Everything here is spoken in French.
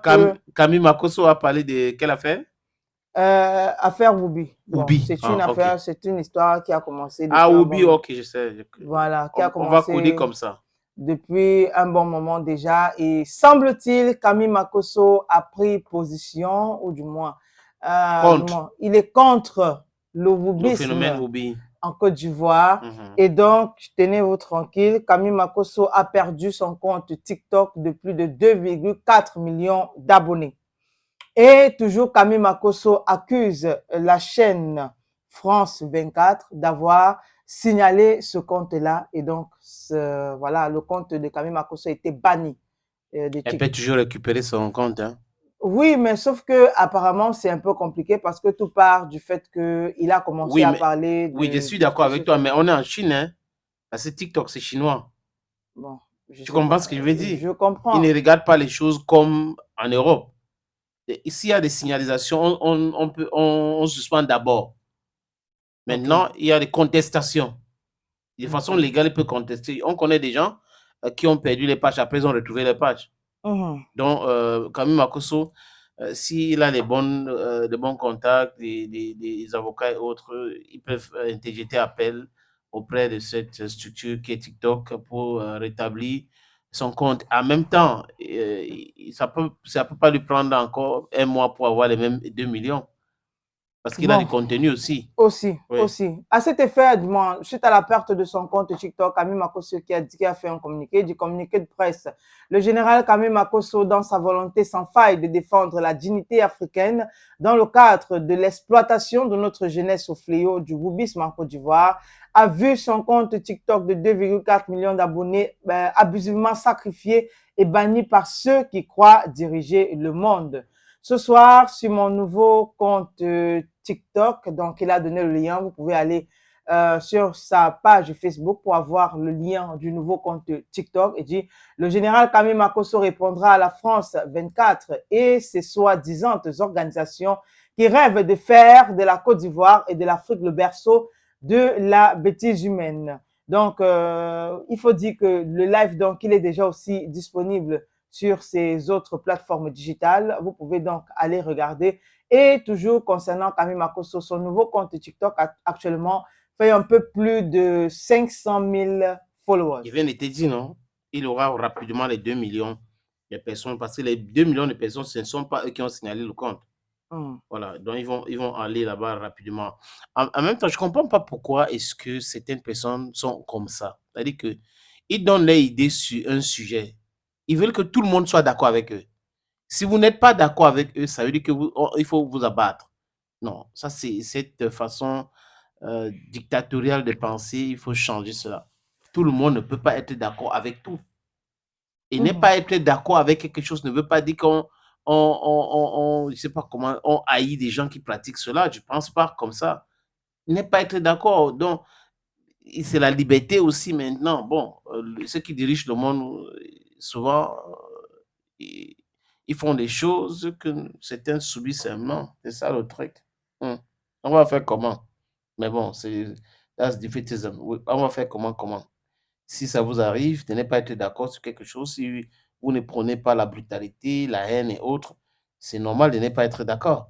que Camille Makosso a parlé de quelle affaire? affaire Whoopi. Bon, Oubi. c'est une Ah, ok. affaire, c'est une histoire qui a commencé Ah, depuis un bon Oubi, moment. ok, je sais. Voilà, qui a On va coder commencé comme ça. depuis un bon moment déjà. Et semble-t-il, Camille Makosso a pris position, ou du Contre moins, il est contre le le phénomène wokisme Oubi. en Côte d'Ivoire. Mhm. Et donc, tenez-vous tranquille, Camille Makosso a perdu son compte TikTok de plus de 2,4 millions d'abonnés. Et toujours Camille Makosso accuse la chaîne France 24 d'avoir signalé ce compte-là. Et donc, voilà, le compte de Camille Makosso a été banni de Elle peut TikTok. toujours récupérer son compte. Hein. Oui, mais sauf que apparemment c'est un peu compliqué parce que tout part du fait qu'il a commencé Oui, à mais parler oui, je suis d'accord de avec ce toi, mais phénomène. on est en Chine, hein. Parce que TikTok, c'est chinois. Bon, je Tu sais comprends pas, ce que je veux dire? je Ils ne comprends. regardent pas les choses comme en Europe. S'il y a des signalisations, on suspend d'abord. Ok, Maintenant, il y a des contestations. De façon ok. légale, il peut contester. On connaît des gens qui ont perdu les pages, après ils ont retrouvé les pages. Mhm. Donc, Camille Makosso, s'il a les bons contacts, des avocats et autres, ils peuvent interjeter appel auprès de cette structure qui est TikTok pour rétablir son compte. En même temps, ça peut pas lui prendre encore un mois pour avoir les mêmes 2 millions, parce qu'il a du Bon, contenu aussi. aussi, Oui. aussi. À cet effet, du moins, suite à la perte de son compte TikTok, Camille Makosso qui a fait un communiqué, du communiqué de presse. Le général Camille Makosso, dans sa volonté sans faille de défendre la dignité africaine dans le cadre de l'exploitation de notre jeunesse au fléau du wokisme en Côte d'Ivoire, a vu son compte TikTok de 2,4 millions d'abonnés abusivement sacrifié et banni par ceux qui croient diriger le monde. Ce soir, sur mon nouveau compte TikTok, donc il a donné le lien, vous pouvez aller sur sa page Facebook pour avoir le lien du nouveau compte TikTok. Et dit, le général Camille Makosso répondra à la France 24 et ses soi-disant organisations qui rêvent de faire de la Côte d'Ivoire et de l'Afrique le berceau de la bêtise humaine. Donc, il faut dire que le live, donc, il est déjà aussi disponible sur ces autres plateformes digitales. Vous pouvez donc aller regarder. Et toujours concernant Camille Makosso, son nouveau compte TikTok actuellement fait un peu plus de 500 000 followers. Il vient de te dire, non? Il aura rapidement les 2 millions de personnes, parce que les 2 millions de personnes, ce ne sont pas eux qui ont signalé le compte. Voilà, donc ils vont aller là-bas rapidement. En même temps, je ne comprends pas pourquoi est-ce que certaines personnes sont comme ça. C'est-à-dire qu'ils donnent leur idée sur un sujet. Ils veulent que tout le monde soit d'accord avec eux. Si vous n'êtes pas d'accord avec eux, ça veut dire que il faut vous abattre. Non, ça c'est cette façon dictatoriale de penser, il faut changer cela. Tout le monde ne peut pas être d'accord avec tout. Et ne pas être d'accord avec quelque chose ne veut pas dire je sais pas comment, on haït des gens qui pratiquent cela. Je pense pas comme ça. Ne pas être d'accord. Donc, c'est la liberté aussi maintenant. Bon, ceux qui dirigent le monde, souvent, ils, ils font des choses que certains subissent seulement. C'est ça le truc. Hmm. On va faire comment? Mais bon, that's defeatism. Oui, on va faire comment? Si ça vous arrive de ne pas être d'accord sur quelque chose, si vous ne prenez pas la brutalité, la haine et autres, c'est normal de ne pas être d'accord.